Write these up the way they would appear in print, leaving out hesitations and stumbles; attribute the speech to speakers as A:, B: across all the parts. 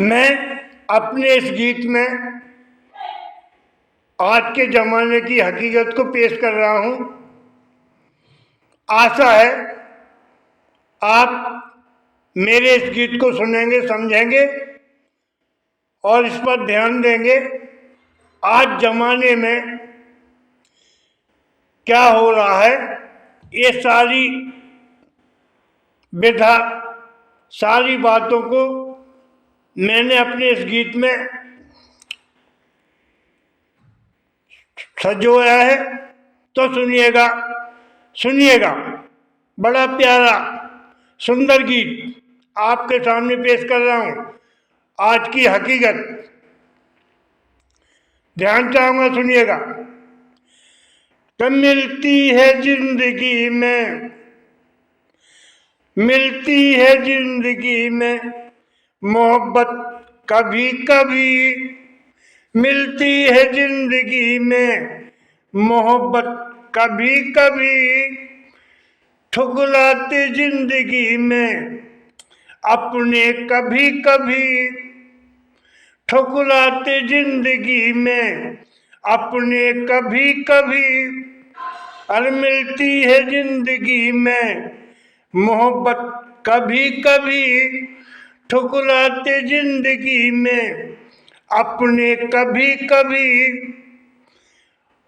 A: मैं अपने इस गीत में आज के ज़माने की हकीकत को पेश कर रहा हूँ। आशा है आप मेरे इस गीत को सुनेंगे, समझेंगे और इस पर ध्यान देंगे। आज ज़माने में क्या हो रहा है, ये सारी विधा, सारी बातों को मैंने अपने इस गीत में सजोया है। तो सुनिएगा, सुनिएगा। बड़ा प्यारा सुंदर गीत आपके सामने पेश कर रहा हूँ, आज की हकीकत। ध्यान चाहूँगा, सुनिएगा। कब मिलती है जिंदगी में, मिलती है जिंदगी में मोहब्बत कभी कभी, मिलती है जिंदगी में मोहब्बत कभी कभी, ठुकराते जिंदगी में अपने कभी कभी, ठुकराते जिंदगी में अपने कभी कभी। और मिलती है जिंदगी में मोहब्बत कभी कभी, ठुकराते जिंदगी में अपने कभी कभी।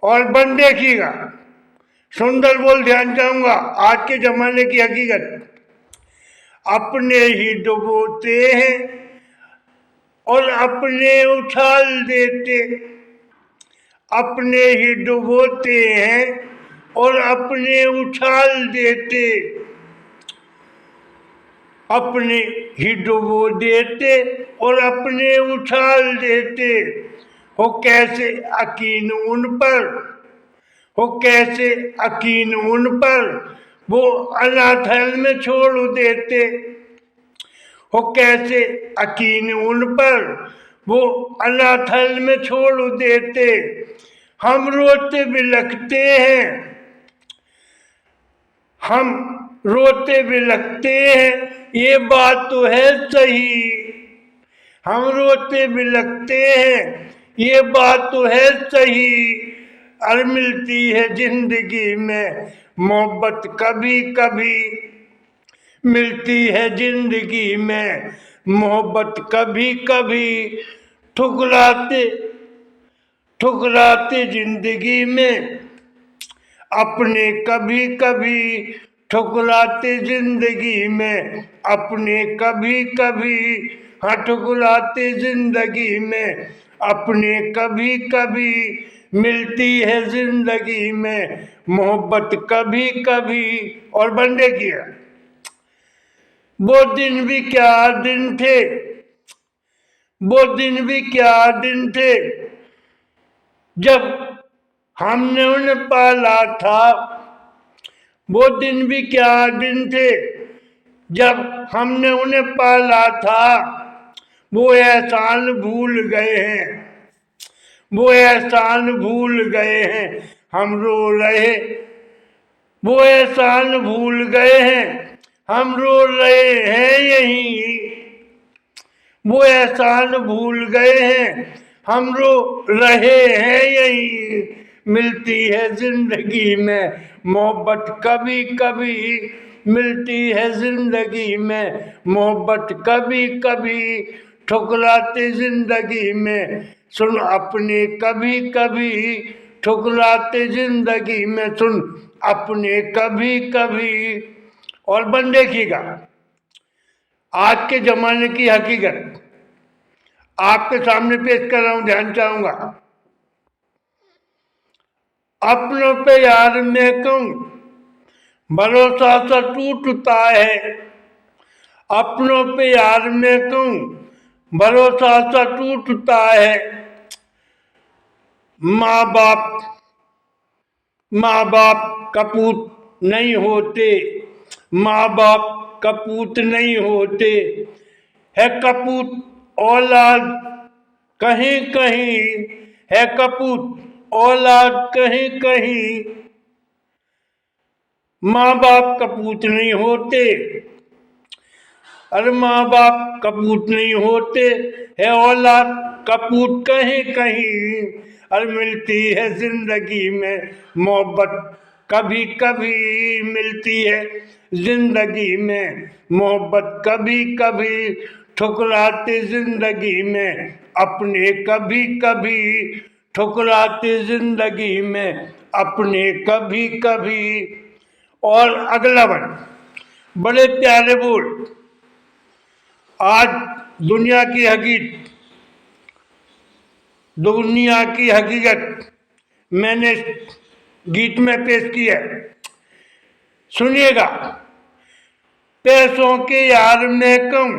A: और बन देखिएगा, सुंदर बोल ध्यान चाहूंगा, आज के जमाने की हकीकत। अपने ही डुबोते हैं और अपने उछाल देते, अपने ही डुबोते हैं और अपने उछाल देते, अपने ही डुबो देते और अपने उछाल देते। हो कैसे यकीन उन पर, हो कैसे यकीन उन पर, वो अनाथल में छोड़ देते। हो कैसे यकीन उन पर, वो अनाथल में छोड़ देते। हम रोते बिलखते हैं, हम रोते बिलखते हैं, ये बात तो है सही। हम रोते बिलखते हैं, ये बात तो है सही। और मिलती है जिंदगी में मोहब्बत कभी कभी, मिलती है जिंदगी में मोहब्बत कभी कभी। ठुकराते, ठुकराते जिंदगी में अपने कभी कभी, ठुकराते जिंदगी में अपने कभी कभी। हाँ, ठुकराते जिंदगी में अपने कभी कभी, मिलती है जिंदगी में मोहब्बत कभी कभी। और बंदे किया, वो दिन भी क्या दिन थे, वो दिन भी क्या दिन थे जब हमने उन्हें पाला था। वो दिन भी क्या दिन थे जब हमने उन्हें पाला था। वो एहसान भूल गए हैं, वो एहसान भूल गए हैं, हम रो रहे। वो एहसान भूल गए हैं, हम रो रहे हैं यहीं। वो एहसान भूल गए हैं, हम रो रहे हैं यहीं। मिलती है जिंदगी में मोहब्बत कभी कभी, मिलती है जिंदगी में मोहब्बत कभी कभी। ठुकराते जिंदगी में सुन अपने कभी कभी, ठुकराते जिंदगी में सुन अपने कभी कभी। और बन देखिएगा, आज के जमाने की हकीकत आपके सामने पेश कर रहा हूं, ध्यान चाहूंगा। अपनों पे यार मैं कहूं भरोसा सा टूटता है, अपनों पे यार मैं कहूं भरोसा सा टूटता है। माँ बाप, माँ बाप कपूत नहीं होते, माँ बाप कपूत नहीं होते। है कपूत औलाद कहीं कहीं, है कपूत औलाद कहीं कहीं। माँ बाप कपूत नहीं होते अरे माँ बाप कपूत नहीं होते, है औलाद कपूत कहीं कहीं। अरे मिलती है जिंदगी में मोहब्बत कभी कभी, मिलती है जिंदगी में मोहब्बत कभी कभी। ठुकराते जिंदगी में अपने कभी कभी, ठुकराते जिंदगी में अपने कभी कभी। और अगला वन बड़े प्यारे बोल। आज दुनिया की हकीकत मैंने गीत में पेश की है, सुनिएगा। पैसों के यार में कहूँ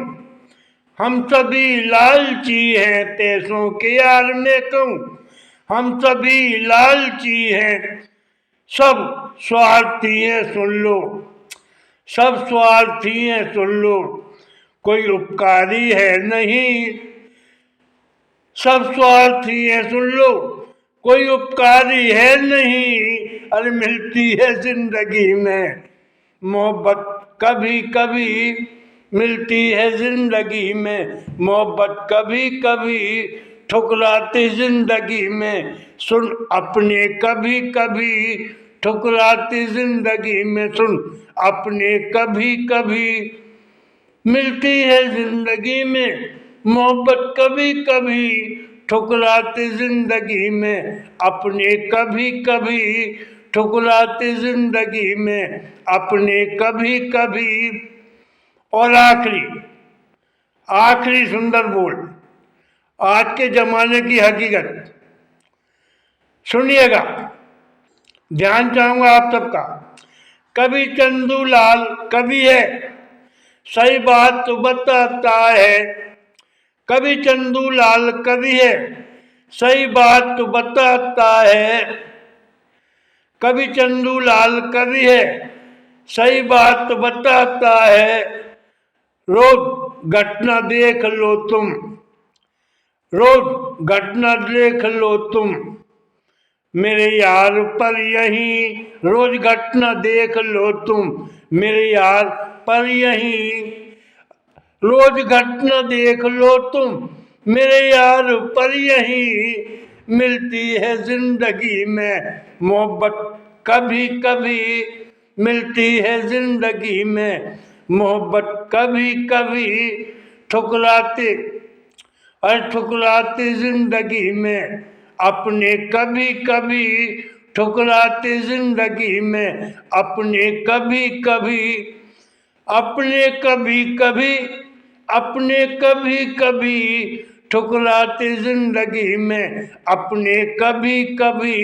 A: हम सभी लालची हैं, पैसों के यार में कहूँ हम सभी लालची हैं। सब स्वार्थी हैं सुन लो, सब स्वार्थी हैं सुन लो, कोई उपकारी है नहीं। सब स्वार्थी हैं सुन लो, कोई उपकारी है नहीं। अरे मिलती है जिंदगी में मोहब्बत कभी कभी, मिलती है जिंदगी में मोहब्बत कभी कभी। ठुकराते जिंदगी में सुन अपने कभी कभी, ठुकराते जिंदगी में सुन अपने कभी कभी। मिलती है जिंदगी में मोहब्बत कभी कभी, ठुकराते जिंदगी में अपने कभी कभी, ठुकराते जिंदगी में अपने कभी कभी। और आखिरी सुंदर बोल, आज के जमाने की हकीकत सुनिएगा, ध्यान चाहूंगा आप सबका। कभी चंदूलाल कवि है, सही बात तो बताता है। कभी चंदूलाल कवि है, सही बात तो बताता है। कभी चंदूलाल कवि है, सही बात तो बताता है। रोज घटना देख लो तुम, रोज घटना देख लो तुम मेरे यार पर यहीं। रोज घटना देख लो तुम मेरे यार पर यहीं। रोज घटना देख लो तुम मेरे यार पर यहीं। मिलती है जिंदगी में मोहब्बत कभी कभी, मिलती है जिंदगी में मोहब्बत कभी कभी। ठुकराते ठुकराते जिंदगी में अपने कभी कभी, ठुकराते जिंदगी में अपने कभी कभी। अपने कभी कभी, अपने कभी कभी, ठुकराते जिंदगी में अपने कभी कभी।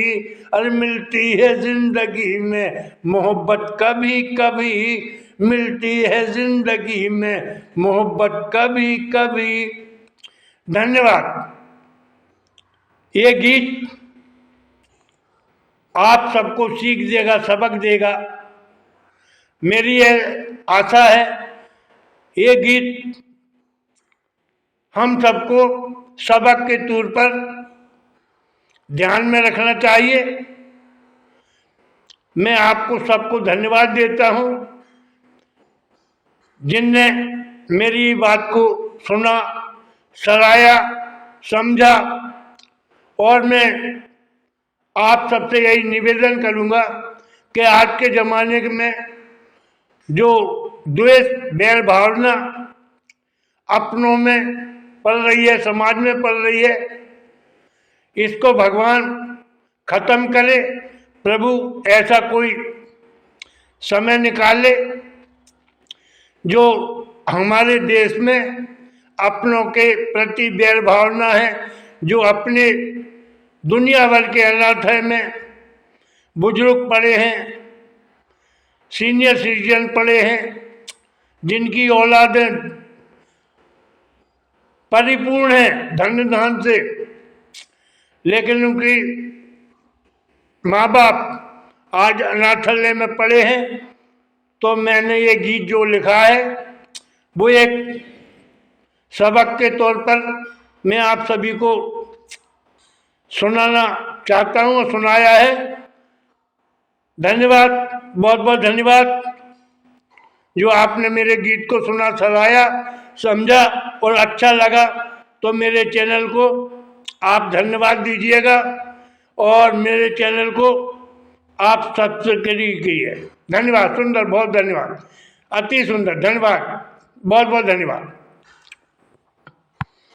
A: अरे मिलती है जिंदगी में मोहब्बत कभी कभी, मिलती है जिंदगी में मोहब्बत कभी कभी। धन्यवाद। ये गीत आप सबको सीख देगा, सबक देगा, मेरी यह आशा है। ये गीत हम सबको सबक के तौर पर ध्यान में रखना चाहिए। मैं आपको सबको धन्यवाद देता हूँ जिनने मेरी बात को सुना, सराहा, समझा। और मैं आप सबसे यही निवेदन करूँगा कि आज के ज़माने में जो द्वेष बैर भावना अपनों में पल रही है, समाज में पल रही है, इसको भगवान खत्म करे। प्रभु ऐसा कोई समय निकाले जो हमारे देश में अपनों के प्रति बैर भावना है, जो अपने दुनिया भर के अनाथालय में बुजुर्ग पड़े हैं, सीनियर सिटीजन पड़े हैं, जिनकी औलादें परिपूर्ण हैं धन धान से, लेकिन उनकी माँ बाप आज अनाथालय में पड़े हैं। तो मैंने ये गीत जो लिखा है वो एक सबक के तौर पर मैं आप सभी को सुनाना चाहता हूँ और सुनाया है। धन्यवाद, बहुत बहुत धन्यवाद। जो आपने मेरे गीत को सुना, सराहा, समझा और अच्छा लगा तो मेरे चैनल को आप धन्यवाद दीजिएगा और मेरे चैनल को आप सब्सक्राइब कीजिए। धन्यवाद, सुंदर, बहुत धन्यवाद, अति सुंदर, धन्यवाद, बहुत बहुत धन्यवाद।